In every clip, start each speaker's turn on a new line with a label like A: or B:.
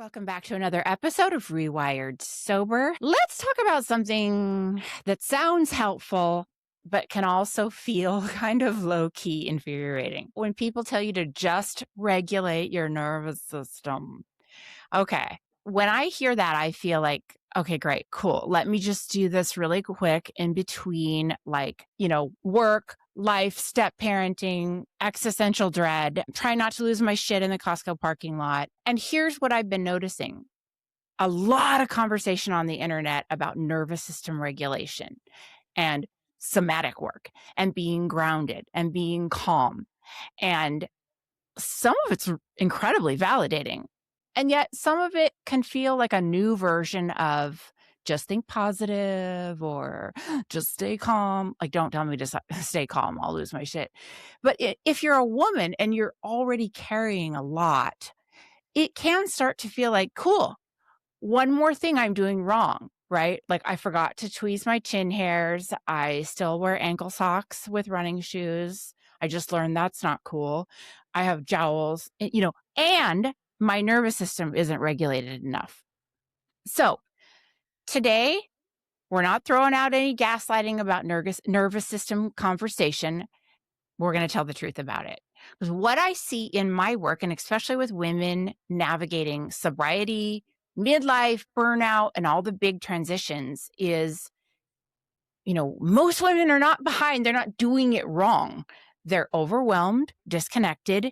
A: Welcome back to another episode of Rewired Sober. Let's talk about something that sounds helpful, but can also feel kind of low key infuriating. When people tell you to just regulate your nervous system. Okay. When I hear that, I feel like, okay, great, cool. Let me just do this really quick in between, work, life, step parenting, existential dread, try not to lose my shit in the Costco parking lot. And here's what I've been noticing a lot of conversation on the internet about nervous system regulation and somatic work and being grounded and being calm. And some of it's incredibly validating. And yet some of it can feel like a new version of just think positive or just stay calm. Like, don't tell me to stay calm. I'll lose my shit. But if you're a woman and you're already carrying a lot, it can start to feel like, cool, one more thing I'm doing wrong, right? Like I forgot to tweeze my chin hairs. I still wear ankle socks with running shoes. I just learned that's not cool. I have jowls, and my nervous system isn't regulated enough. So today, we're not throwing out any gaslighting about nervous system conversation. We're going to tell the truth about it. Because what I see in my work, and especially with women navigating sobriety, midlife, burnout, and all the big transitions, is, most women are not behind. They're not doing it wrong. They're overwhelmed, disconnected,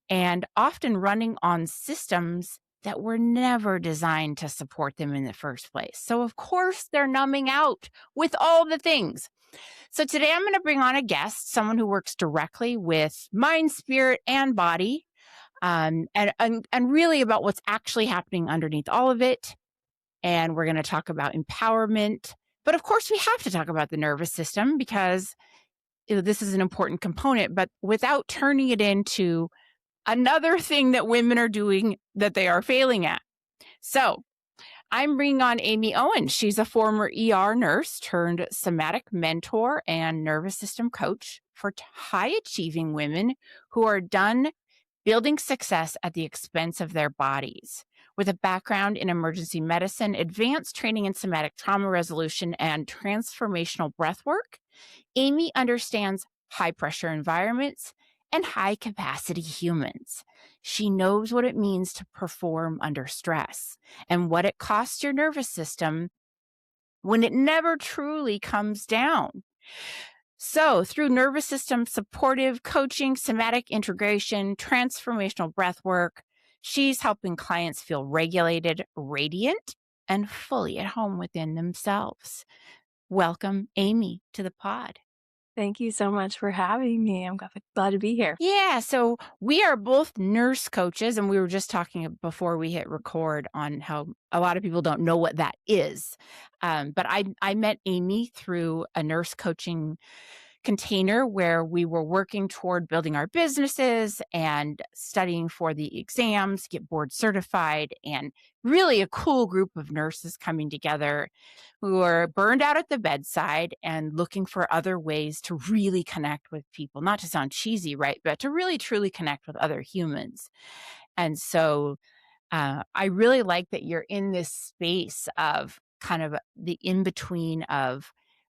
A: and often running on systems that were never designed to support them in the first place. So, of course, they're numbing out with all the things. So today I'm going to bring on a guest, someone who works directly with mind, spirit, and body, and really about what's actually happening underneath all of it. And we're going to talk about empowerment. But of course, we have to talk about the nervous system because this is an important component, but without turning it into another thing that women are doing that they are failing at. So I'm bringing on Amyee OEN. She's a former ER nurse turned somatic mentor and nervous system coach for high achieving women who are done building success at the expense of their bodies. With a background in emergency medicine, advanced training in somatic trauma resolution, and transformational breath work, Amyee understands high pressure environments and high capacity humans. She knows what it means to perform under stress and what it costs your nervous system when it never truly comes down. So, through nervous system supportive coaching, somatic integration, transformational breath work, she's helping clients feel regulated, radiant, and fully at home within themselves. Welcome, Amyee, to the pod.
B: Thank you so much for having me. I'm glad to be here.
A: Yeah, so we are both nurse coaches, and we were just talking before we hit record on how a lot of people don't know what that is. But I met Amyee through a nurse coaching container where we were working toward building our businesses and studying for the exams, get board certified, and really a cool group of nurses coming together who are burned out at the bedside and looking for other ways to really connect with people, not to sound cheesy, right? But to really truly connect with other humans. And so I really like that you're in this space of kind of the in between of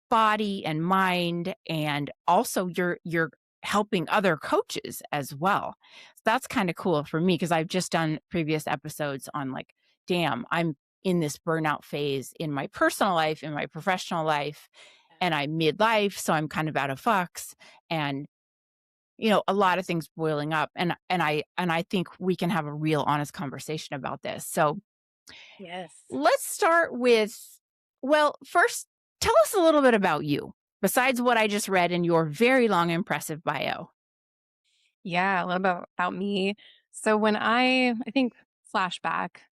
A: body and mind, and also you're helping other coaches as well. So that's kind of cool for me because I've just done previous episodes on like, damn, I'm in this burnout phase in my personal life, in my professional life, and I'm midlife, so I'm kind of out of fucks, and a lot of things boiling up, and I think we can have a real honest conversation about this. So
B: Yes.
A: let's start with, well, first, tell us a little bit about you, besides what I just read in your very long, impressive bio.
B: Yeah, a little bit about me. So when I think flashback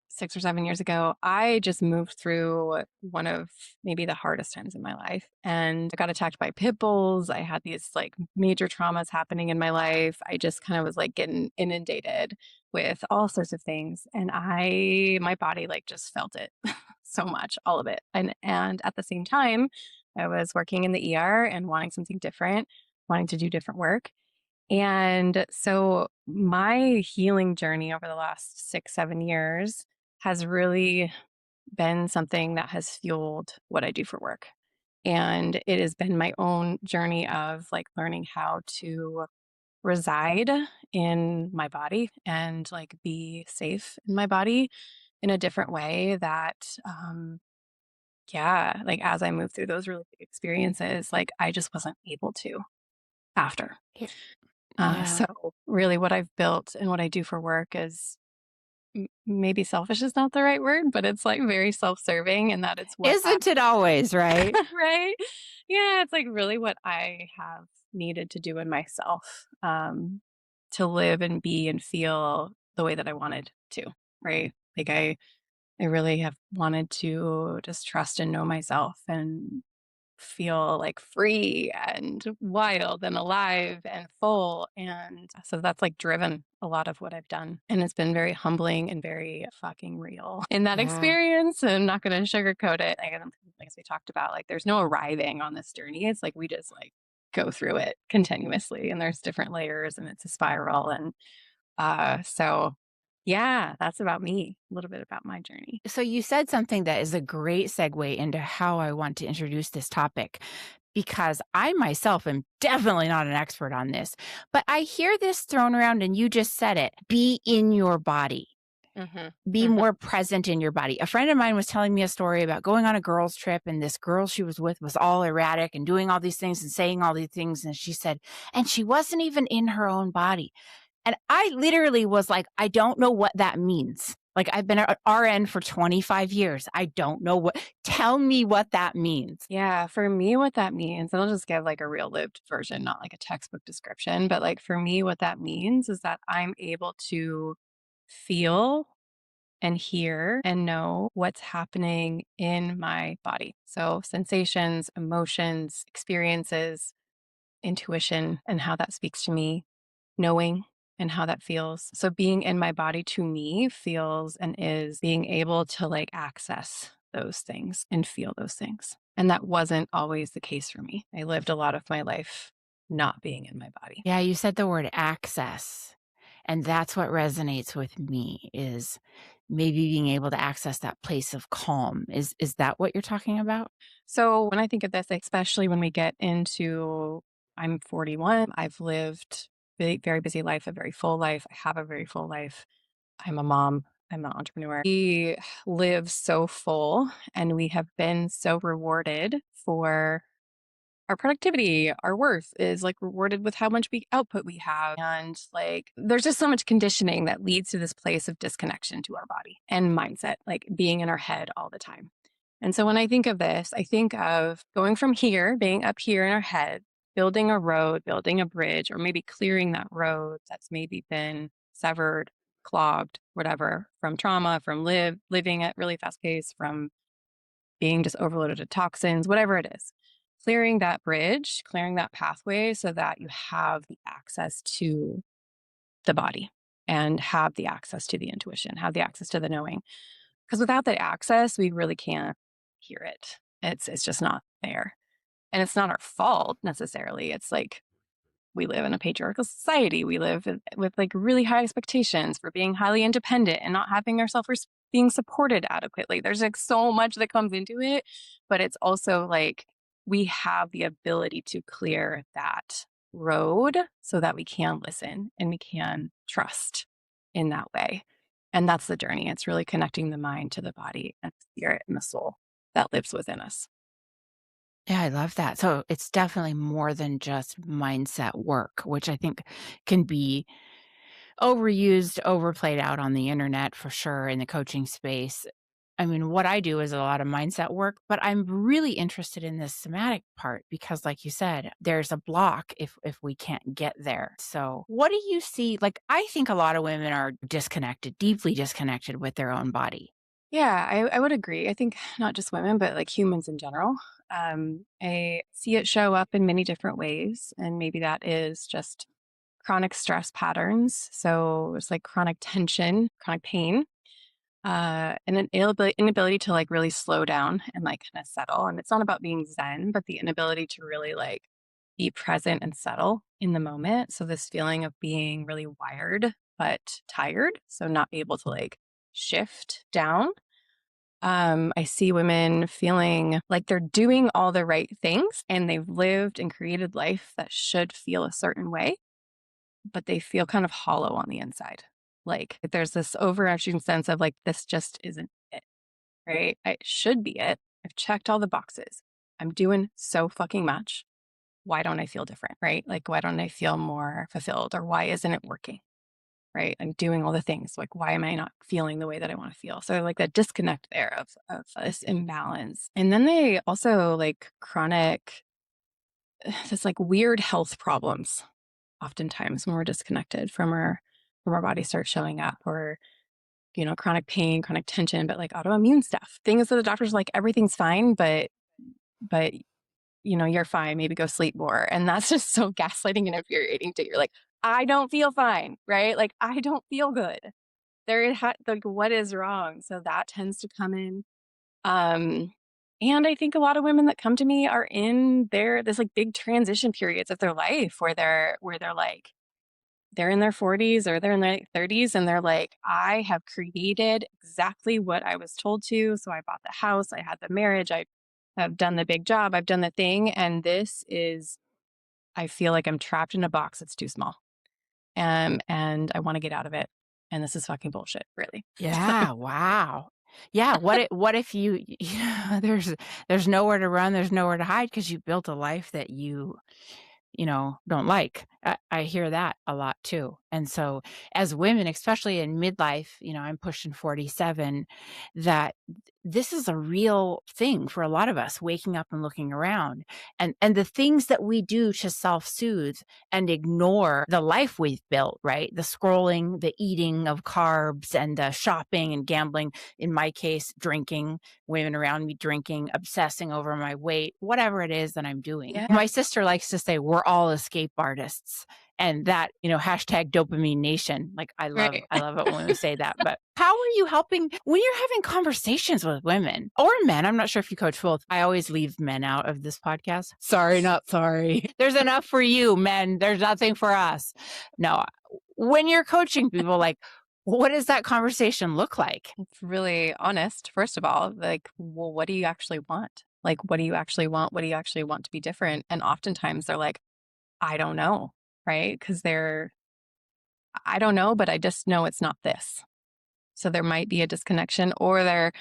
B: 6 or 7 years ago, I just moved through one of maybe the hardest times in my life. And I got attacked by pit bulls. I had these like major traumas happening in my life. I just kind of was like getting inundated with all sorts of things. And my body like just felt it so much, all of it. And at the same time, I was working in the ER and wanting something different, wanting to do different work. And so my healing journey over the last 6, 7 years has really been something that has fueled what I do for work. And it has been my own journey of like learning how to reside in my body and like be safe in my body in a different way that, yeah, like as I moved through those really big experiences, like I just wasn't able to after.
A: Yeah. Yeah.
B: So really what I've built and what I do for work is maybe selfish is not the right word, but it's like very self-serving and that it's what I
A: Isn't it always, right?
B: right? Yeah, it's like really what I have needed to do in myself to live and be and feel the way that I wanted to, right? Like I really have wanted to just trust and know myself and feel like free and wild and alive and full. And so that's like driven a lot of what I've done. And it's been very humbling and very fucking real in that
A: Yeah.
B: experience. And I'm not going to sugarcoat it. Like as we talked about, like there's no arriving on this journey. It's like we just like go through it continuously and there's different layers and it's a spiral. And so yeah, that's about me, a little bit about my journey.
A: So you said something that is a great segue into how I want to introduce this topic because I myself am definitely not an expert on this, but I hear this thrown around and you just said it. Be in your body.
B: Hmm.
A: Be
B: Hmm.
A: more present in your body. A friend of mine was telling me a story about going on a girls' trip, and this girl she was with was all erratic and doing all these things and saying all these things. And she said, and she wasn't even in her own body. And I literally was like, I don't know what that means. Like, I've been an RN for 25 years. I don't know tell me what that means.
B: Yeah, for me, what that means, and I'll just give like a real lived version, not like a textbook description, but like for me, what that means is that I'm able to feel and hear and know what's happening in my body. So, sensations, emotions, experiences, intuition, and how that speaks to me, knowing and how that feels. So, being in my body to me feels and is being able to like access those things and feel those things. And that wasn't always the case for me. I lived a lot of my life not being in my body.
A: Yeah, you said the word access. And that's what resonates with me is maybe being able to access that place of calm. Is that what you're talking about?
B: So, when I think of this, especially when we get into I'm 41, I've lived very, very busy life, a very full life. I have a very full life. I'm a mom, I'm an entrepreneur. We live so full and we have been so rewarded for our productivity, our worth is like rewarded with how much output we have. And like, there's just so much conditioning that leads to this place of disconnection to our body and mindset, like being in our head all the time. And so when I think of this, I think of going from here, being up here in our head, building a road, building a bridge, or maybe clearing that road that's maybe been severed, clogged, whatever, from trauma, from living at really fast pace, from being just overloaded with toxins, whatever it is. Clearing that bridge, clearing that pathway so that you have the access to the body and have the access to the intuition, have the access to the knowing. Because without that access, we really can't hear it. It's just not there. And it's not our fault necessarily. It's like we live in a patriarchal society. We live with like really high expectations for being highly independent and not having ourselves being supported adequately. There's like so much that comes into it, but it's also like we have the ability to clear that road so that we can listen and we can trust in that way. And that's the journey. It's really connecting the mind to the body and the spirit and the soul that lives within us.
A: Yeah, I love that. So it's definitely more than just mindset work, which I think can be overused, overplayed out on the internet for sure in the coaching space. I mean, what I do is a lot of mindset work, but I'm really interested in this somatic part because like you said, there's a block if we can't get there. So, what do you see? Like I think a lot of women are disconnected, deeply disconnected with their own body.
B: Yeah, I would agree. I think not just women, but like humans in general. I see it show up in many different ways. And maybe that is just chronic stress patterns. So it's like chronic tension, chronic pain, and an inability to like really slow down and like kind of settle. And it's not about being zen, but the inability to really like be present and settle in the moment. So this feeling of being really wired but tired, so not able to like shift down. I see women feeling like they're doing all the right things and they've lived and created life that should feel a certain way, but they feel kind of hollow on the inside. Like there's this overarching sense of like, this just isn't it, right? It should be it. I've checked all the boxes. I'm doing so fucking much. Why don't I feel different, right? Like, why don't I feel more fulfilled or why isn't it working? Right. I'm doing all the things. Like, why am I not feeling the way that I want to feel? So like that disconnect there of this imbalance. And then they also like chronic, this like weird health problems oftentimes when we're disconnected from our body starts showing up or, chronic pain, chronic tension, but like autoimmune stuff. Things that the doctor's like, everything's fine, but you're fine, maybe go sleep more. And that's just so gaslighting and infuriating to you. You're like, I don't feel fine, right? Like, I don't feel good. Like, what is wrong? So that tends to come in. Um, and I think a lot of women that come to me are in this like big transition periods of their life where they're like, they're in their 40s or they're in their 30s and they're like, I have created exactly what I was told to. So I bought the house, I had the marriage, I have done the big job, I've done the thing. And I feel like I'm trapped in a box that's too small. And I want to get out of it. And this is fucking bullshit, really.
A: Yeah, wow. Yeah, what if there's nowhere to run, there's nowhere to hide because you built a life that you don't like. I hear that a lot too. And so as women, especially in midlife, I'm pushing 47, that this is a real thing for a lot of us, waking up and looking around. And the things that we do to self-soothe and ignore the life we've built, right? The scrolling, the eating of carbs and the shopping and gambling, in my case, drinking, women around me drinking, obsessing over my weight, whatever it is that I'm doing.
B: Yeah.
A: My sister likes to say we're all escape artists. And that, hashtag dopamine nation. Like
B: Right.
A: I love it when we say that. But how are you helping when you're having conversations with women or men? I'm not sure if you coach both. I always leave men out of this podcast. Sorry, not sorry. There's enough for you, men. There's nothing for us. No, when you're coaching people, like, what does that conversation look like?
B: It's really honest, first of all. Like, well, what do you actually want? Like, what do you actually want? What do you actually want to be different? And oftentimes they're like, I don't know, right? Because I don't know, but I just know it's not this. So there might be a disconnection, or there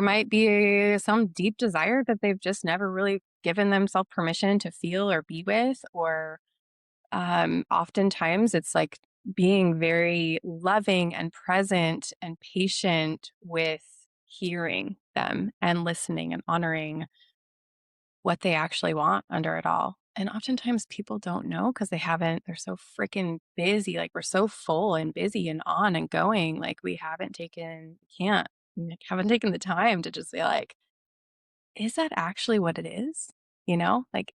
B: might be some deep desire that they've just never really given themselves permission to feel or be with, or oftentimes it's like being very loving and present and patient with hearing them and listening and honoring what they actually want under it all. And oftentimes people don't know because they're so freaking busy. Like we're so full and busy and on and going. Like we haven't taken the time to just say, like, is that actually what it is? Like,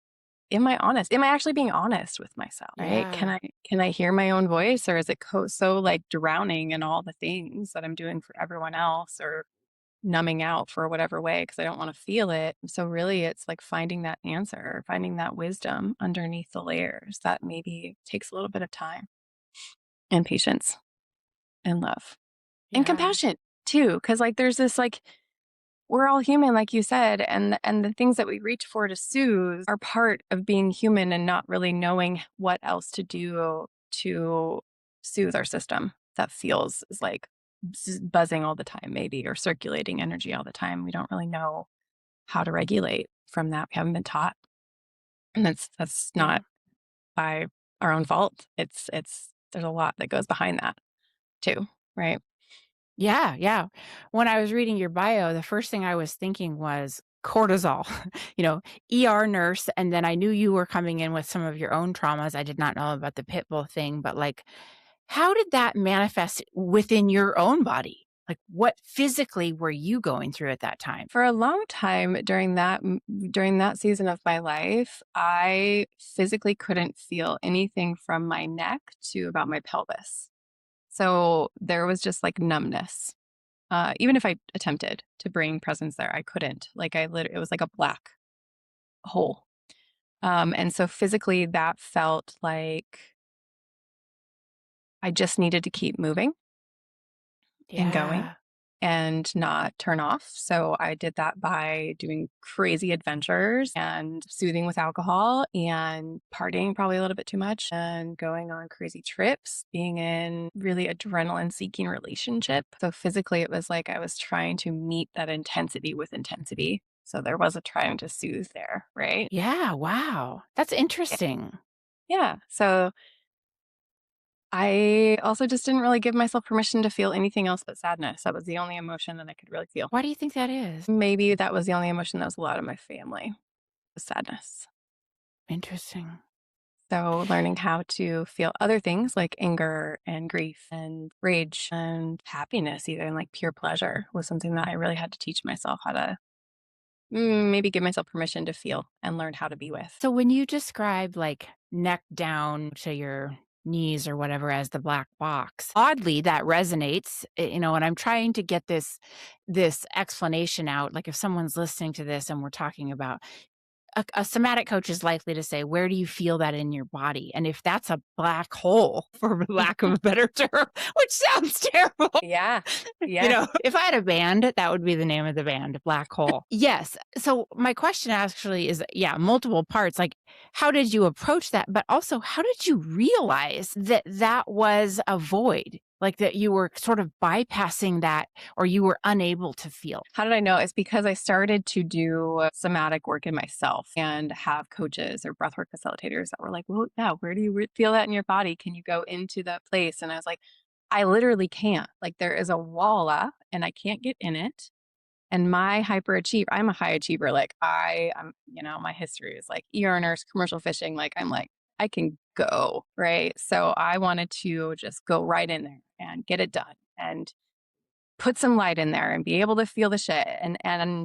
B: am I honest? Am I actually being honest with myself? Right?
A: Yeah.
B: Can I hear my own voice, or is it so like drowning in all the things that I'm doing for everyone else, or numbing out for whatever way because I don't want to feel it. So really it's like finding that answer, finding that wisdom underneath the layers that maybe takes a little bit of time and patience and love and
A: Yeah.
B: compassion too. Cause like there's this like we're all human, like you said, and the things that we reach for to soothe are part of being human and not really knowing what else to do to soothe our system that feels is like buzzing all the time, maybe, or circulating energy all the time. We don't really know how to regulate from that. We haven't been taught, and that's
A: Yeah.
B: not by our own fault. It's there's a lot that goes behind that too, right?
A: Yeah, yeah. When I was reading your bio, the first thing I was thinking was cortisol, ER nurse. And then I knew you were coming in with some of your own traumas. I did not know about the pit bull thing, but like, how did that manifest within your own body? Like, what physically were you going through at that time?
B: For a long time during that season of my life, I physically couldn't feel anything from my neck to about my pelvis. So there was just like numbness. Even if I attempted to bring presence there, I couldn't. Like it was like a black hole. And so physically, that felt like I just needed to keep moving and going
A: Yeah.
B: and not turn off. So I did that by doing crazy adventures and soothing with alcohol and partying probably a little bit too much and going on crazy trips, being in really adrenaline seeking relationship. So physically it was like I was trying to meet that intensity with intensity. So there was a trying to soothe there, right?
A: Yeah, wow. That's
B: Yeah.
A: interesting.
B: Yeah. So I also just didn't really give myself permission to feel anything else but sadness. That was the only emotion that I could really feel.
A: Why do you think that is?
B: Maybe that was the only emotion that was allowed in my family, was sadness.
A: Interesting.
B: So learning how to feel other things like anger and grief and rage and happiness, even like pure pleasure, was something that I really had to teach myself how to maybe give myself permission to feel and learn how to be with.
A: So when you describe like neck down to your knees or whatever as the black box, oddly that resonates, and I'm trying to get this explanation out. Like if someone's listening to this and we're talking about a somatic coach is likely to say, "Where do you feel that in your body?" And if that's a black hole, for lack of a better term, which sounds terrible,
B: Yeah. Yeah.
A: if I had a band, that would be the name of the band, Black Hole. Yes. So my question actually is, yeah, multiple parts. Like, how did you approach that? But also, how did you realize that that was a void? Like that you were sort of bypassing that or you were unable to feel?
B: How did I know? It's because I started to do somatic work in myself and have coaches or breathwork facilitators that were like, well, yeah, where do you feel that in your body? Can you go into that place? And I was like, I literally can't. Like, there is a wall up and I can't get in it. And my hyperachiever, I'm a high achiever. Like, I'm, my history is like ER nurse, commercial fishing. Like, I'm like, I can go. Right. So I wanted to just go right in there and get it done. And put some light in there and be able to feel the shit. And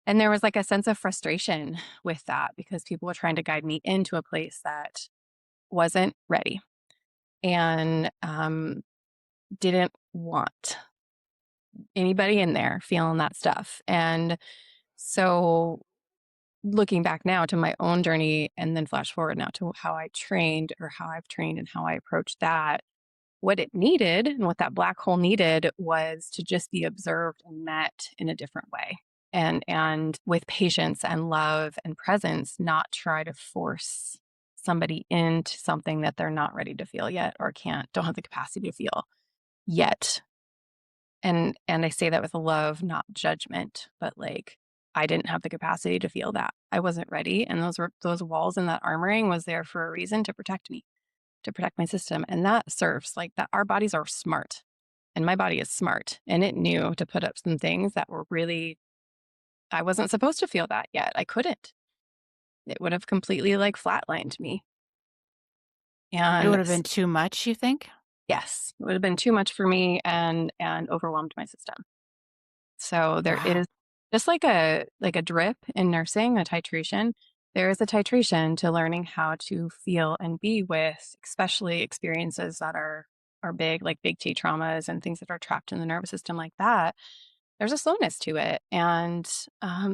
B: there was like a sense of frustration with that because people were trying to guide me into a place that wasn't ready and didn't want anybody in there feeling that stuff. And so looking back now to my own journey and then flash forward now to how I trained or how I've trained and how I approached that, what it needed and what that black hole needed was to just be observed and met in a different way. And with patience and love and presence, not try to force somebody into something that they're not ready to feel yet or don't have the capacity to feel yet. And I say that with love, not judgment, but like I didn't have the capacity to feel that. I wasn't ready. And those walls and that armoring was there for a reason to protect me, to protect my system. And that serves like that. Our bodies are smart and my body is smart and it knew to put up some things that were really, I wasn't supposed to feel that yet. I couldn't. It would have completely like flatlined me.
A: It would
B: And
A: have been too much, you think?
B: yes, it would have been too much for me and overwhelmed my system. So there
A: Wow.
B: is just like a drip in nursing, a titration. There is a titration to learning how to feel and be with, especially experiences that are big, like big T traumas and things that are trapped in the nervous system like that. There's a slowness to it, and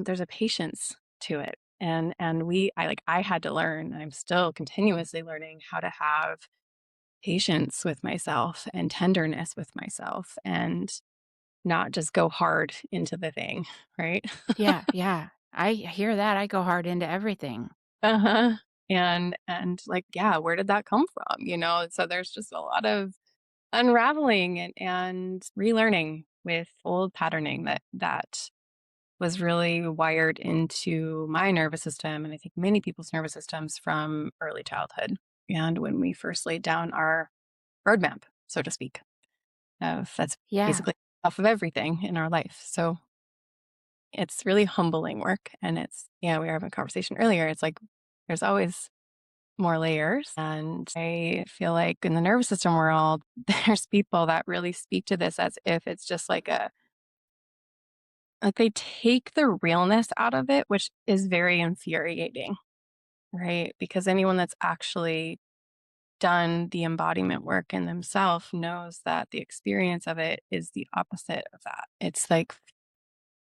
B: there's a patience to it. I had to learn. I'm still continuously learning how to have patience with myself and tenderness with myself, and not just go hard into the thing, right?
A: Yeah, yeah. I hear that. I go hard into everything.
B: Uh-huh. And like, yeah, where did that come from? So there's just a lot of unraveling and relearning with old patterning that was really wired into my nervous system and I think many people's nervous systems from early childhood. And when we first laid down our roadmap, so to speak, of that's
A: Yeah.
B: basically off of everything in our life. So it's really humbling work, and we were having a conversation earlier, it's like there's always more layers, and I feel like in the nervous system world, there's people that really speak to this as if it's just like they take the realness out of it, which is very infuriating, right? Because anyone that's actually done the embodiment work in themselves knows that the experience of it is the opposite of that. It's like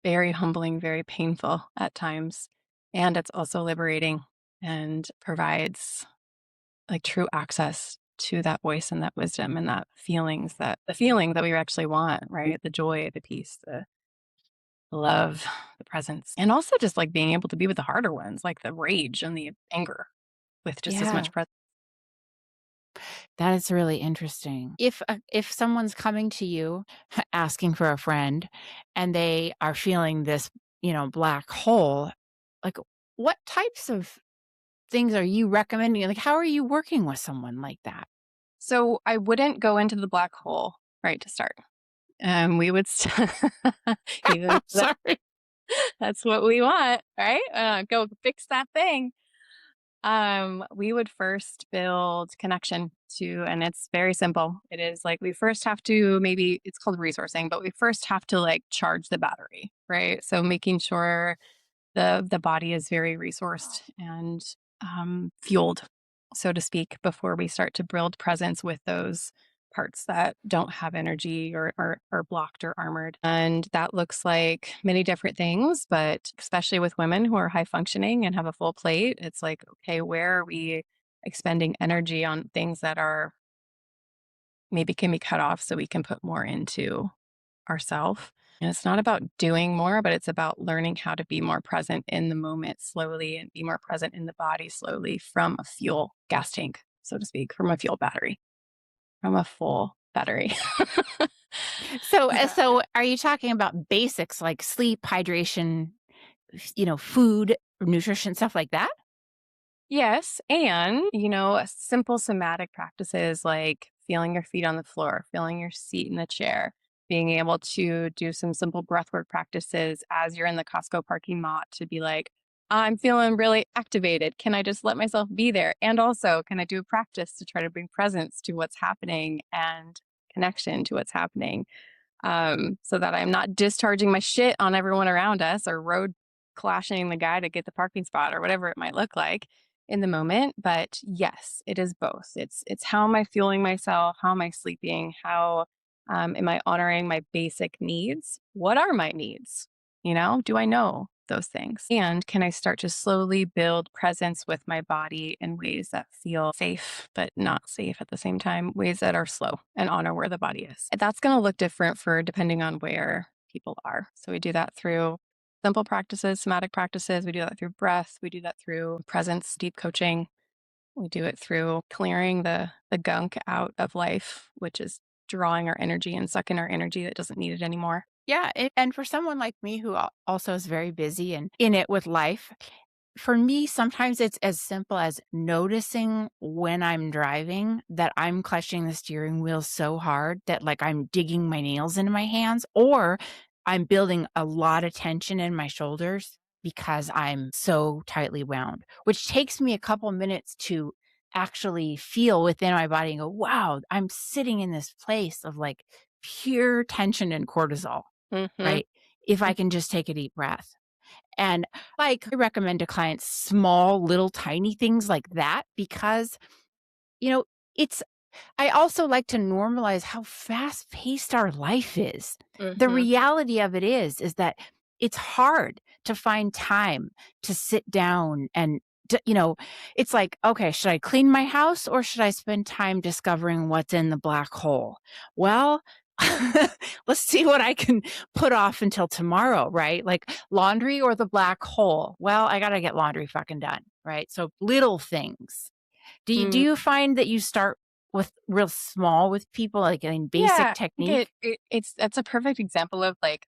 B: very humbling, very painful at times, and it's also liberating. and provides like true access to that voice and that wisdom and that the feeling that we actually want, right? The joy, the peace, the love, the presence, and also just like being able to be with the harder ones, like the rage and the anger with just as
A: Yeah.
B: much presence.
A: That is really interesting. If someone's coming to you asking for a friend and they are feeling this, black hole, like what types of things are you recommending? Like how are you working with someone like that?
B: So I wouldn't go into the black hole right to start. We would, even though
A: Sorry.
B: that's what we want, right? Go fix that thing. We would first build connection to, and it's very simple. It is like we first have to, maybe it's called resourcing, but we first have to like charge the battery, right? So making sure the body is very resourced and fueled, so to speak, before we start to build presence with those parts that don't have energy or are blocked or armored. And that looks like many different things, but especially with women who are high functioning and have a full plate, it's like, okay, where are we expending energy on things that are maybe can be cut off so we can put more into ourself. And it's not about doing more, but it's about learning how to be more present in the moment slowly and be more present in the body slowly from a fuel gas tank, so to speak, from a fuel battery, from a full battery.
A: So are you talking about basics like sleep, hydration, food, nutrition, stuff like that?
B: Yes. And, simple somatic practices like feeling your feet on the floor, feeling your seat in the chair, being able to do some simple breathwork practices as you're in the Costco parking lot to be like, I'm feeling really activated. Can I just let myself be there? And also, can I do a practice to try to bring presence to what's happening and connection to what's happening? So that I'm not discharging my shit on everyone around us or road clashing the guy to get the parking spot or whatever it might look like in the moment. But yes, it is both. It's how am I fueling myself? How am I sleeping? How am I honoring my basic needs? What are my needs? Do I know those things? And can I start to slowly build presence with my body in ways that feel safe, but not safe at the same time, ways that are slow and honor where the body is? And that's going to look different for depending on where people are. So we do that through simple practices, somatic practices. We do that through breath. We do that through presence, deep coaching. We do it through clearing the gunk out of life, which is drawing our energy and sucking our energy that doesn't need it anymore.
A: Yeah, and for someone like me who also is very busy and in it with life, for me, sometimes it's as simple as noticing when I'm driving that I'm clutching the steering wheel so hard that, like, I'm digging my nails into my hands, or I'm building a lot of tension in my shoulders because I'm so tightly wound, which takes me a couple minutes to actually feel within my body and go, "Wow, I'm sitting in this place of, like, pure tension and cortisol,"
B: Mm-hmm.
A: right? If I can just take a deep breath. And, like, I recommend to clients small, little, tiny things like that because, you know, it's I also like to normalize how fast-paced our life is. The
B: Mm-hmm.
A: reality of it is that it's hard to find time to sit down and it's like, "Okay, should I clean my house or should I spend time discovering what's in the black hole?" Well, let's see what I can put off until tomorrow, right? Like, laundry or the black hole? Well, I gotta get laundry fucking done, right? So, little things. Do you find that you start with real small with people, like, in basic
B: Yeah, I think
A: technique?
B: it's that's a perfect example of like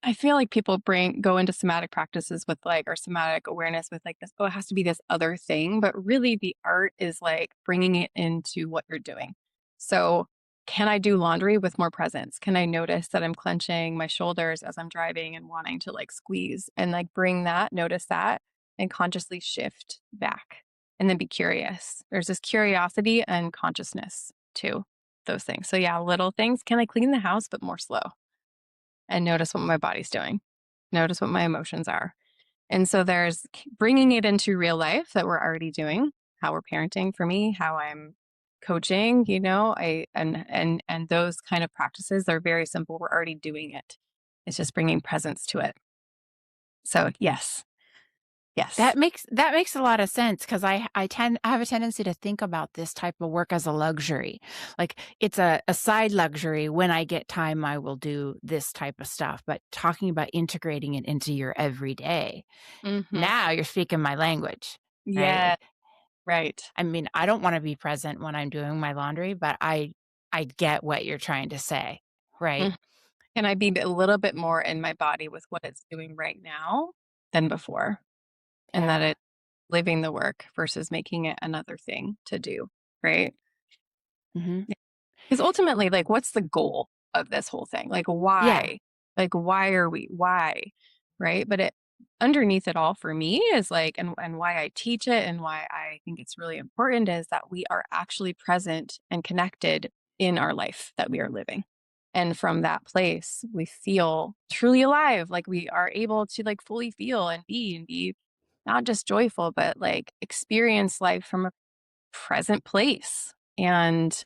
B: I feel like people go into somatic practices with like or somatic awareness with like this, oh, it has to be this other thing, but really the art is like bringing it into what you're doing. So, can I do laundry with more presence? Can I notice that I'm clenching my shoulders as I'm driving and wanting to like squeeze and like bring that, notice that, and consciously shift back and then be curious. There's this curiosity and consciousness too those things. So yeah, little things. Can I clean the house but more slow and notice what my body's doing? Notice what my emotions are. And so there's bringing it into real life that we're already doing, how we're parenting for me, how I'm coaching, I and those kind of practices are very simple. We're already doing it. It's just bringing presence to it. So, yes. Yes.
A: That makes a lot of sense because I have a tendency to think about this type of work as a luxury. Like, it's a side luxury. When I get time, I will do this type of stuff, but talking about integrating it into your everyday,
B: Hmm.
A: now you're speaking my language, right?
B: Yeah.
A: Like,
B: Right.
A: I mean, I don't wanna be present when I'm doing my laundry, but I get what you're trying to say, right?
B: Mm. Can I be a little bit more in my body with what it's doing right now than before? And that
A: Yeah.
B: it's living the work versus making it another thing to do, right?
A: Mhm.
B: Because ultimately, like, what's the goal of this whole thing? Like,
A: Yeah.
B: why? Like, why are we? Why? Right? But it underneath it all for me is like, and why I teach it and why I think it's really important is that we are actually present and connected in our life that we are living. And from that place, we feel truly alive. Like we are able to like fully feel and be not just joyful, but like experience life from a present place. And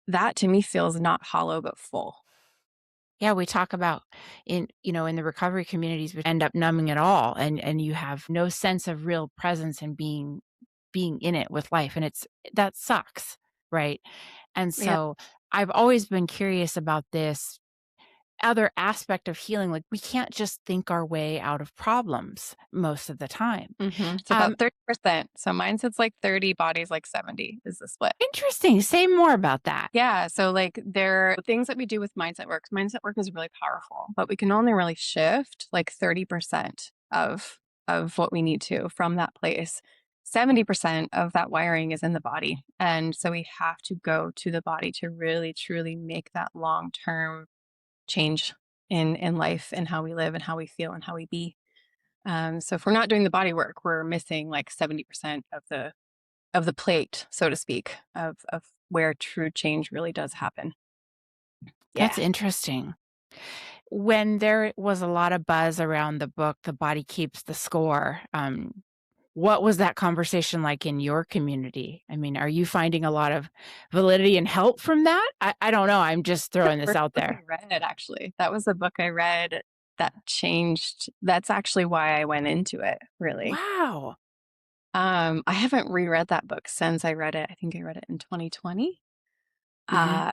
B: that to me feels not hollow, but full.
A: Yeah, we talk about in the recovery communities, we end up numbing it all, and you have no sense of real presence and being in it with life, and that sucks, right? And
B: Yeah.
A: so, I've always been curious about this other aspect of healing. Like, we can't just think our way out of problems most of the time.
B: It's
A: Um,
B: about 30%. So mine sits like 30, bodies like 70 is the split.
A: Interesting, say more about that.
B: Yeah. So like there are things that we do with mindset work. Mindset work is really powerful, but we can only really shift like 30% of what we need to from that place. 70% of that wiring is in the body. And so we have to go to the body to really truly make that long-term change in life and how we live and how we feel and how we be. So if we're not doing the body work, we're missing like 70% of the plate, so to speak, of where true change really does happen.
A: That's
B: Yeah.
A: interesting. When there was a lot of buzz around the book, The Body Keeps the Score, what was that conversation like in your community? I mean, are you finding a lot of validity and help from that? I don't know, I'm just
B: The
A: throwing this
B: first
A: out
B: book I
A: there.
B: read actually. That was the book I read that changed that's actually why I went into it, really.
A: Wow.
B: I haven't reread that book since I read it. I think I read it in 2020.
A: Mhm.
B: Uh,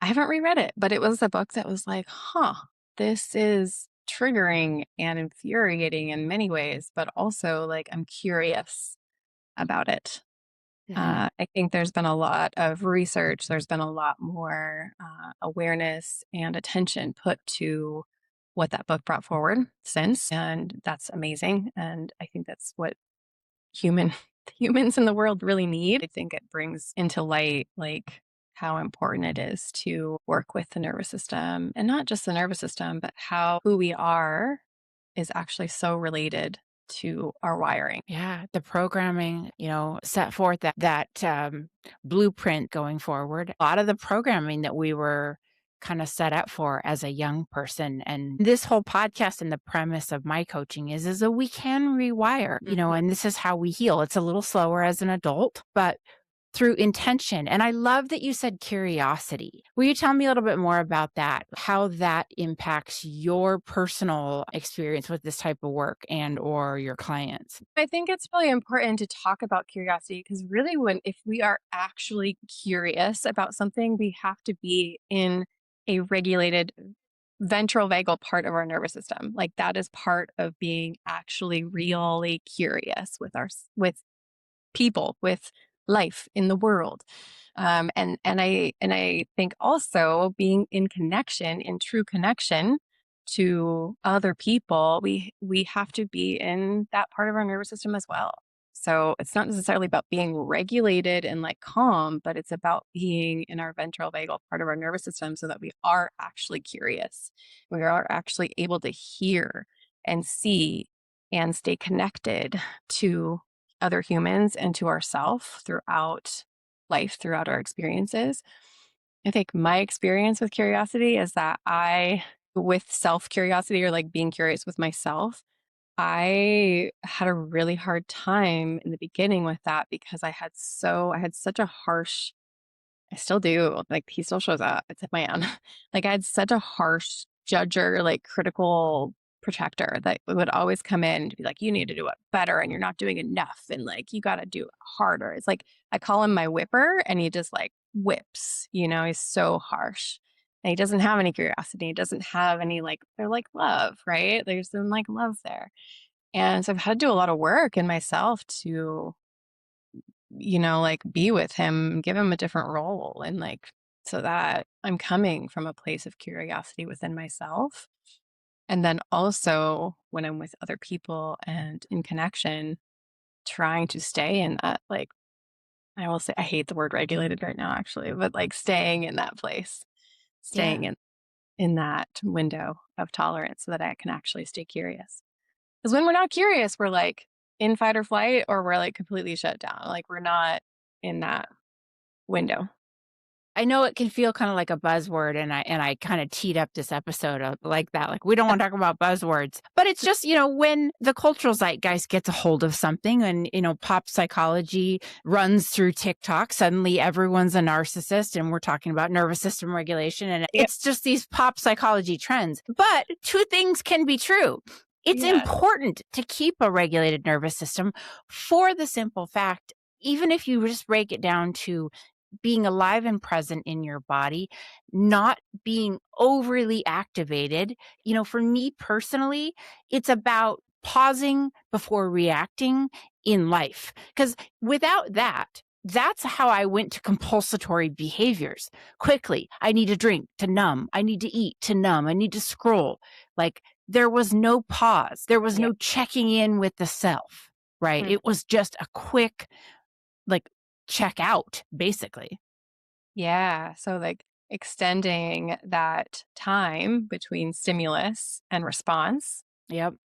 B: I haven't reread it, but it was a book that was like, huh, this is triggering and infuriating in many ways, but also like I'm curious about it.
A: Mhm.
B: I think there's been a lot of research, there's been a lot more awareness and attention put to what that book brought forward since. And that's amazing. And I think that's what human humans in the world really need. I think it brings into light like how important it is to work with the nervous system and not just the nervous system, but how who we are is actually so related to our wiring.
A: Yeah, the programming, set forth that blueprint going forward. A lot of the programming that we were kinda set up for as a young person, and this whole podcast and the premise of my coaching is that we can rewire,
B: Mhm.
A: and this is how we heal. It's a little slower as an adult, but through intention. And I love that you said curiosity. Will you tell me a little bit more about that? How that impacts your personal experience with this type of work and or your clients?
B: I think it's really important to talk about curiosity because really when if we are actually curious about something, we have to be in a regulated ventral vagal part of our nervous system. Like that is part of being actually really curious with with people, with life in the world. And I think also being in connection, in true connection to other people, we have to be in that part of our nervous system as well. So it's not necessarily about being regulated and like calm, but it's about being in our ventral vagal part of our nervous system so that we are actually curious. We are actually able to hear and see and stay connected to other humans and to ourself throughout life, throughout our experiences. I think my experience with curiosity is that with self curiosity or like being curious with myself, I had a really hard time in the beginning with that because I had such a harsh, I still do, like he still shows up. It's at my own. Like I had such a harsh judger, like critical protector that would always come in to be like, you need to do it better and you're not doing enough. And like, you got to do it harder. It's like, I call him my whipper and he just like whips, he's so harsh. And he doesn't have any curiosity. He doesn't have any like, they're like love, right? There's some like love there. And so I've had to do a lot of work in myself to, like be with him, give him a different role and like, so that I'm coming from a place of curiosity within myself. And then also when I'm with other people and in connection, trying to stay in that, like, I will say, I hate the word regulated right now, actually, but like staying in that place, staying
A: Yeah.
B: in that window of tolerance so that I can actually stay curious. Because when we're not curious, we're like in fight or flight, or we're like completely shut down. Like we're not in that window.
A: I know it can feel kinda like a buzzword, and I kinda teed up this episode up like that, like, we don't wanna talk about buzzwords, but it's just, when the cultural zeitgeist gets a hold of something and, pop psychology runs through TikTok, suddenly everyone's a narcissist, and we're talking about nervous system regulation, and
B: Yeah.
A: it's just these pop psychology trends, but 2 things can be true. It's
B: Yeah.
A: important to keep a regulated nervous system for the simple fact, even if you just break it down to being alive and present in your body, not being overly activated. For me personally, it's about pausing before reacting in life. Because without that, that's how I went to compulsory behaviors quickly. I need a drink to numb. I need to eat to numb. I need to scroll. Like there was no pause. There was
B: Yeah.
A: no checking in with the self, right?
B: Mhm.
A: It was just a quick, like, check out, basically.
B: Yeah. So, like, extending that time between stimulus and response
A: Yep.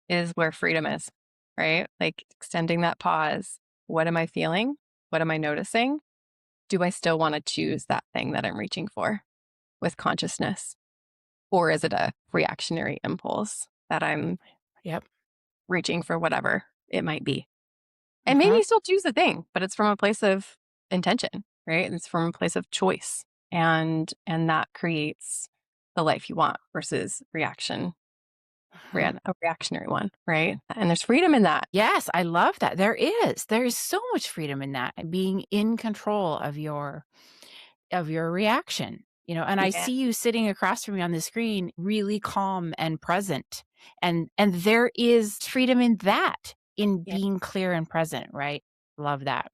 B: is where freedom is, right? Like, extending that pause. What am I feeling? What am I noticing? Do I still want to choose that thing that I'm reaching for with consciousness? Or is it a reactionary impulse that I'm
A: Yep.
B: reaching for whatever it might be? And maybe
A: Uh-huh.
B: you still choose the thing, but it's from a place of intention, right? It's from a place of choice. And that creates the life you want versus
A: Uh-huh.
B: a reactionary one, right? And there's freedom in that.
A: Yes, I love that. There is. There is so much freedom in that, being in control of your reaction. And I
B: Yeah.
A: see you sitting across from me on the screen, really calm and present. And there is freedom in that, in
B: Yeah.
A: being clear and present, right? Love that.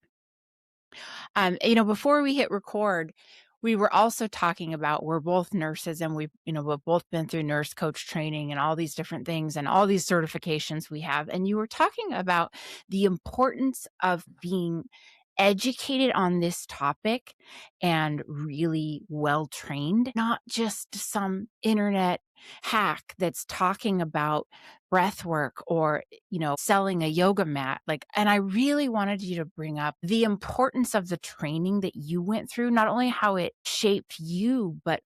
A: Before we hit record, we were also talking about we're both nurses and we've both been through nurse coach training and all these different things and all these certifications we have. And you were talking about the importance of being educated on this topic and really well trained, not just some internet hack that's talking about breath work or, selling a yoga mat. Like, and I really wanted you to bring up the importance of the training that you went through, not only how it shaped you, but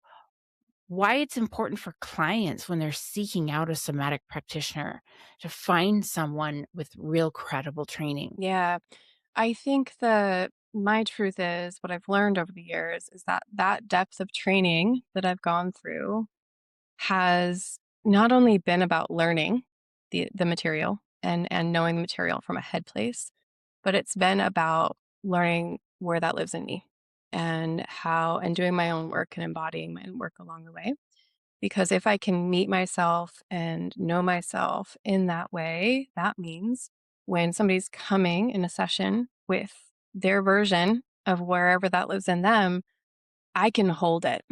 A: why it's important for clients when they're seeking out a somatic practitioner to find someone with real credible training.
B: Yeah. I think that my truth is what I've learned over the years is that that depth of training that I've gone through has not only been about learning the material and knowing the material from a head place, but it's been about learning where that lives in me and how and doing my own work and embodying my own work along the way. Because if I can meet myself and know myself in that way, that means when somebody's coming in a session with their version of wherever that lives in them, I can hold it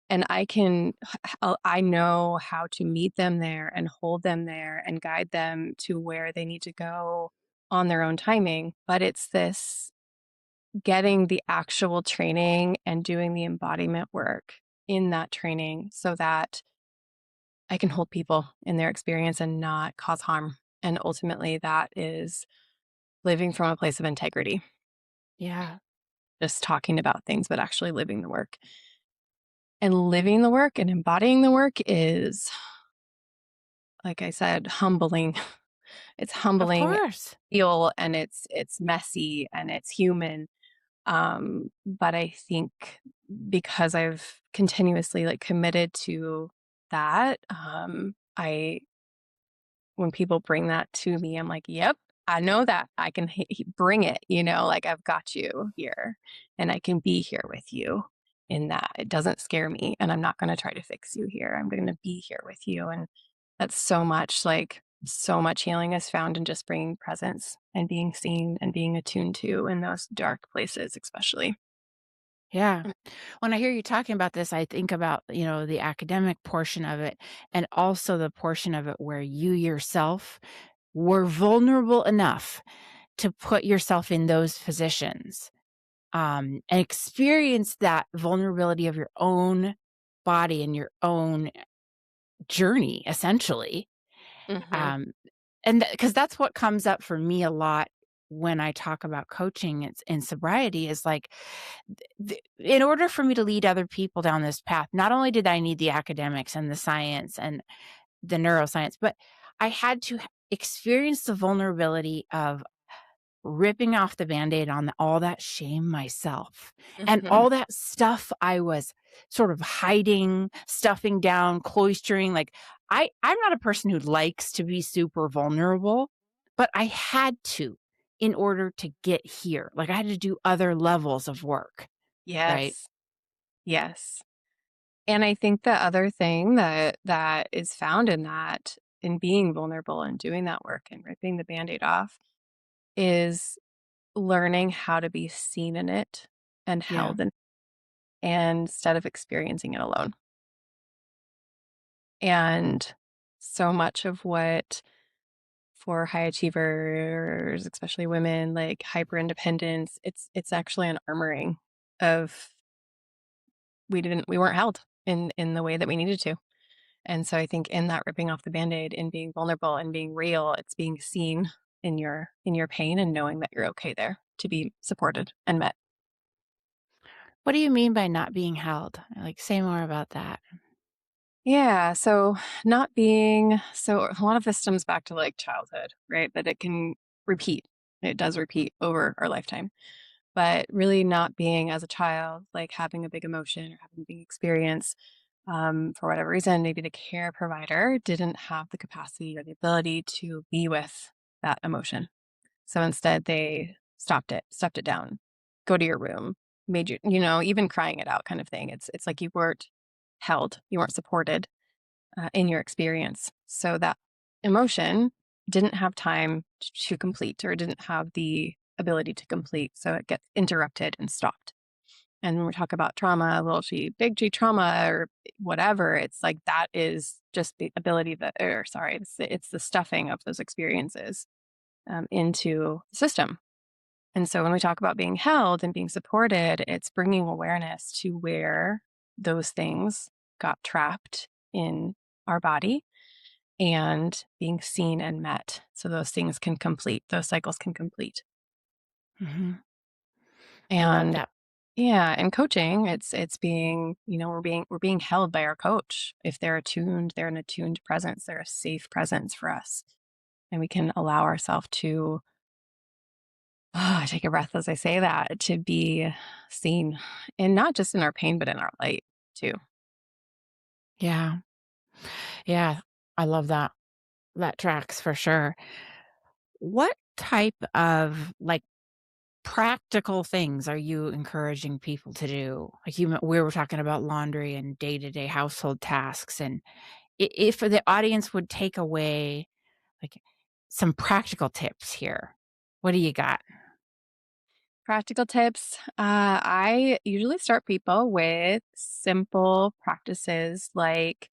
B: and I know how to meet them there and hold them there and guide them to where they need to go on their own timing. But it's this getting the actual training and doing the embodiment work in that training so that I can hold people in their experience and not cause harm. And ultimately, that is living from a place of integrity,
A: Yeah.
B: just talking about things, but actually living the work. And living the work and embodying the work is, like I said, humbling. It's
A: Of
B: humbling,
A: course.
B: feel, and it's messy and it's human. But I think because I've continuously like committed to that, I when people bring that to me, I'm like, yep, I know that. I can bring it, like I've got you here and I can be here with you in that. It doesn't scare me. And I'm not going to try to fix you here. I'm going to be here with you. And that's so much healing is found in just bringing presence and being seen and being attuned to in those dark places, especially.
A: Yeah. When I hear you talking about this, I think about, the academic portion of it and also the portion of it where you yourself were vulnerable enough to put yourself in those positions, and experience that vulnerability of your own body and your own journey, essentially.
B: Hmm.
A: Um, and because that's what comes up for me a lot when I talk about coaching it's in sobriety is like, in order for me to lead other people down this path, not only did I need the academics and the science and the neuroscience, but I had to experience the vulnerability of ripping off the Band-Aid on all that shame myself, and
B: Hmm.
A: all that stuff I was sort of hiding, stuffing down, cloistering, like, I'm not a person who likes to be super vulnerable, but I had to in order to get here, like, I had to do other levels of work, right?
B: Yes. Yes. And I think the other thing that is found in that, in being vulnerable and doing that work and ripping the Band-Aid off, is learning how to be seen in it and
A: Yeah,
B: held in, and instead of experiencing it alone. And so much of what for high achievers, especially women, like hyper independence, it's actually an armoring of we weren't held in the way that we needed to. And so I think in that ripping off the Band-Aid and being vulnerable and being real, it's being seen in your pain and knowing that you're okay there to be supported and met.
A: what do you mean by not being held? Like, say more about that.
B: Yeah, so not being so a lot of this stems back to like childhood, right? But it can repeat. It does repeat over our lifetime. But really not being as a child, like having a big emotion or having a big experience, for whatever reason, maybe the care provider didn't have the capacity or the ability to be with that emotion. So instead, they stepped it down, go to your room, made you, even crying it out kind of thing. It's like you weren't held, you weren't supported in your experience. So that emotion didn't have time to complete or didn't have the ability to complete. So it gets interrupted and stopped. And when we talk about trauma, little g, big G trauma, or whatever, it's like that is just the ability that, or sorry, it's the stuffing of those experiences into the system. And so when we talk about being held and being supported, it's bringing awareness to where those things got trapped in our body and being seen and met. So those things can complete, those cycles can complete.
A: Mhm. I love
B: And
A: that.
B: yeah, in coaching, it's being, we're being held by our coach. If they're attuned, they're an attuned presence, they're a safe presence for us. And we can allow ourselves to take a breath as I say that, to be seen, and not just in our pain, but in our light too.
A: Yeah. Yeah. I love that. That tracks for sure. What type of, like, practical things are you encouraging people to do? Like, we were talking about laundry and day-to-day household tasks, and if the audience would take away, like, some practical tips here, what do you got?
B: Practical tips. I usually start people with simple practices like,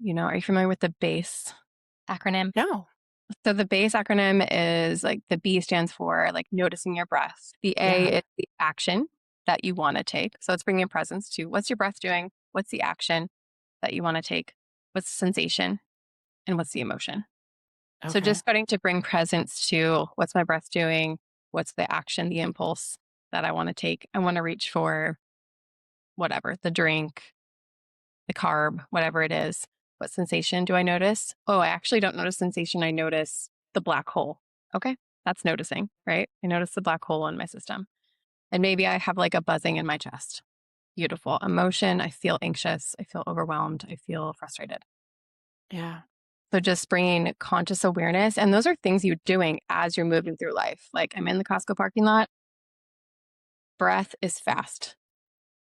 B: are you familiar with the BASE acronym?
A: No.
B: So the BASE acronym is like the B stands for like noticing your breath. The
A: Yeah.
B: A is the action that you want to take. So it's bringing presence to what's your breath doing? What's the action that you want to take? What's the sensation? And what's the emotion? So just
A: Okay.
B: starting to bring presence to what's my breath doing? What's the action, the impulse that I want to take? I want to reach for whatever, the drink, the carb, whatever it is. What sensation do I notice? Oh, I actually don't notice sensation. I notice the black hole. Okay. That's noticing, right? I notice the black hole in my system. And maybe I have like a buzzing in my chest. Beautiful emotion. I feel anxious. I feel overwhelmed. I feel frustrated.
A: Yeah.
B: So just bringing conscious awareness. And those are things you're doing as you're moving through life. Like I'm in the Costco parking lot, breath is fast.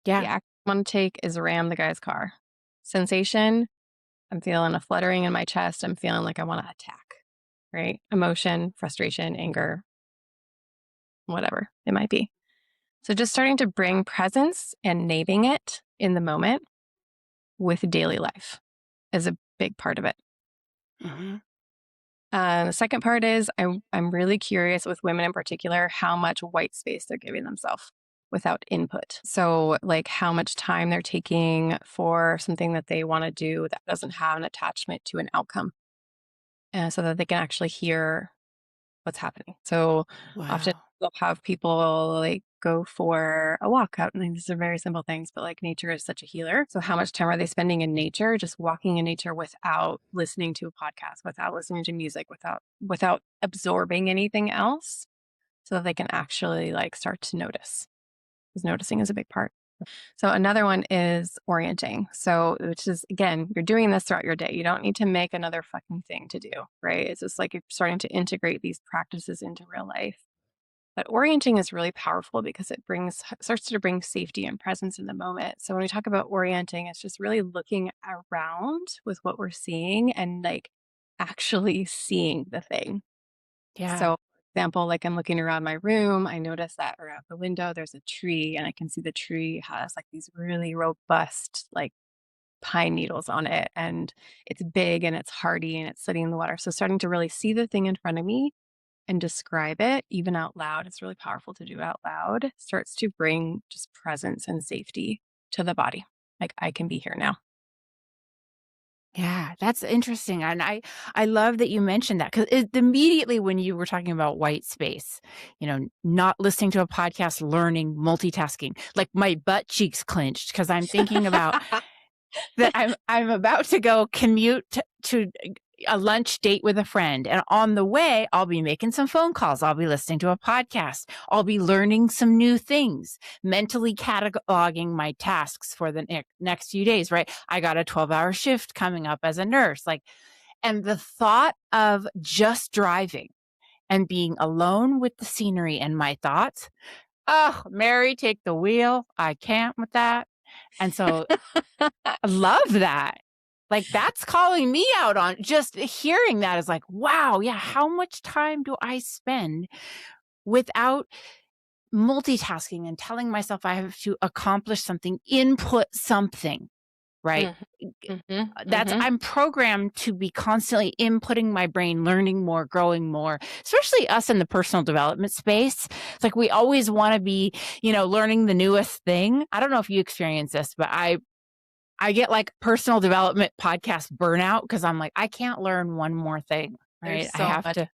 B: The
A: Yeah.
B: action I want to take is ram the guy's car. Sensation, I'm feeling a fluttering in my chest. I'm feeling like I want to attack, right? Emotion, frustration, anger, whatever it might be. So just starting to bring presence and naming it in the moment with daily life is a big part of it.
A: Mm-hmm.
B: The second part is I'm really curious with women in particular how much white space they're giving themselves without input. So like how much time they're taking for something that they want to do that doesn't have an attachment to an outcome, so that they can actually hear what's happening. So often
A: Wow.
B: they'll have people like go for a walk out. And these are very simple things, but like nature is such a healer. So how much time are they spending in nature, just walking in nature without listening to a podcast, without listening to music, without absorbing anything else, so that they can actually like start to notice. Because noticing is a big part. So another one is orienting. So, which is again, you're doing this throughout your day. You don't need to make another fucking thing to do, right? It's just like you're starting to integrate these practices into real life. But orienting is really powerful because it starts to bring safety and presence in the moment. So when we talk about orienting, it's just really looking around with what we're seeing and like actually seeing the thing.
A: Yeah.
B: So, for example, like I'm looking around my room, I notice that around the window there's a tree, and I can see the tree has like these really robust, like pine needles on it, and it's big and it's hardy and it's sitting in the water. So, starting to really see the thing in front of me and describe it even out loud, it's really powerful to do out loud, starts to bring just presence and safety to the body. Like, I can be here now.
A: Yeah, that's interesting, and I love that you mentioned that, 'cause immediately when you were talking about white space, not listening to a podcast, learning, multitasking, like, my butt cheeks clenched because 'cause I'm thinking about that I'm about to go commute to a lunch date with a friend, and on the way, I'll be making some phone calls, I'll be listening to a podcast, I'll be learning some new things, mentally cataloging my tasks for the next few days, right? I got a 12-hour shift coming up as a nurse, like, and the thought of just driving and being alone with the scenery and my thoughts, "Oh, Mary, take the wheel, I can't with that." And so I love that. Like, that's calling me out on just hearing that is like, wow, yeah, how much time do I spend without multitasking and telling myself I have to accomplish something, input something, right?
B: Mhm, mhm,
A: That's
B: mhm.
A: I'm programmed to be constantly inputting my brain, learning more, growing more, especially us in the personal development space. It's like we always want to be, learning the newest thing. I don't know if you experience this, but I get like personal development podcast burnout because I'm like, I can't learn one more thing,
B: There's
A: right? I
B: so
A: have
B: much.
A: to,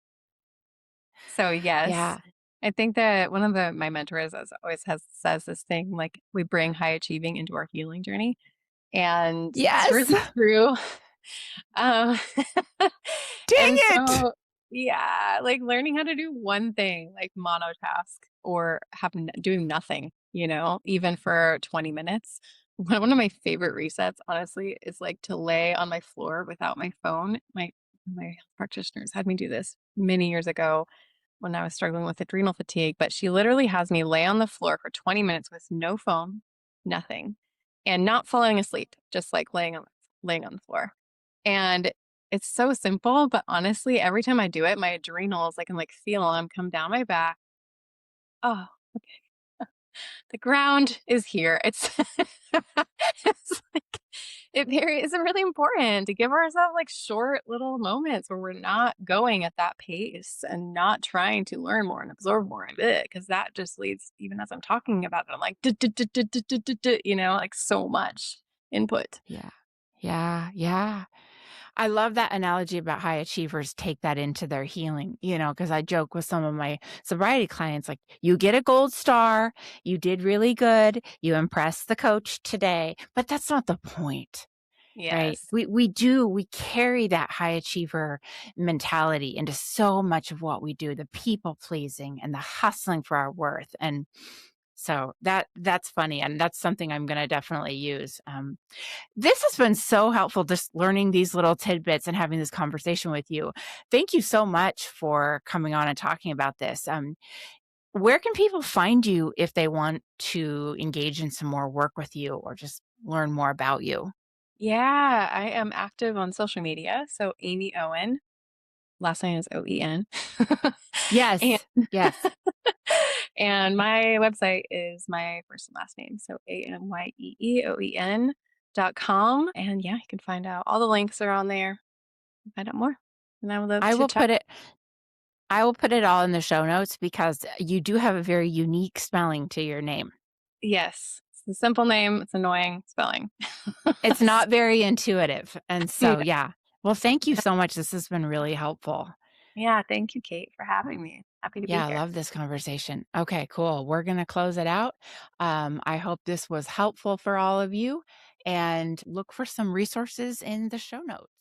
B: So yes,
A: yeah.
B: I think that one of my mentors always says this thing like we bring high achieving into our healing journey, and it's
A: Yes.
B: really true. Um,
A: Dang
B: and
A: it.
B: so yeah, like learning how to do one thing, like monotask or doing nothing, even for 20 minutes. One of my favorite resets, honestly, is like to lay on my floor without my phone. My health practitioners had me do this many years ago when I was struggling with adrenal fatigue, but she literally has me lay on the floor for 20 minutes with no phone, nothing, and not falling asleep, just like laying on the floor. And it's so simple, but honestly, every time I do it, my adrenals, I can like feel them come down my back. Oh, the ground is here. It's like it's really important to give ourselves like short little moments where we're not going at that pace and not trying to learn more and absorb more of it, because that just leads, even as I'm talking about it, I'm like like so much input.
A: Yeah. Yeah. Yeah. I love that analogy about high achievers take that into their healing, because I joke with some of my sobriety clients, like, you get a gold star, you did really good, you impressed the coach today, but that's not the point. Right.
B: Yes.
A: We carry that high achiever mentality into so much of what we do, the people pleasing and the hustling for our worth. And So that's funny, and that's something I'm gonna definitely use. This has been so helpful just learning these little tidbits and having this conversation with you. Thank you so much for coming on and talking about this. Where can people find you if they want to engage in some more work with you or just learn more about you?
B: Yeah, I am active on social media. So Amyee Owen, last name is OEN. and
A: Yes. Yes.
B: and my website is my first and last name. So AMYEEOEN.com. And yeah, you can find out all the links are on there. Find out more. And I would love
A: I
B: to
A: will
B: chat.
A: put it I will put it all in the show notes because you do have a very unique spelling to your name.
B: Yes. It's a simple name. It's annoying spelling.
A: It's not very intuitive. And
B: No.
A: so, yeah. Well, thank you so much. This has been really helpful.
B: Yeah, thank you, Kate, for having me. Happy to be
A: Yeah, I
B: here.
A: love this conversation. Okay, cool. We're going to close it out. I hope this was helpful for all of you and look for some resources in the show notes.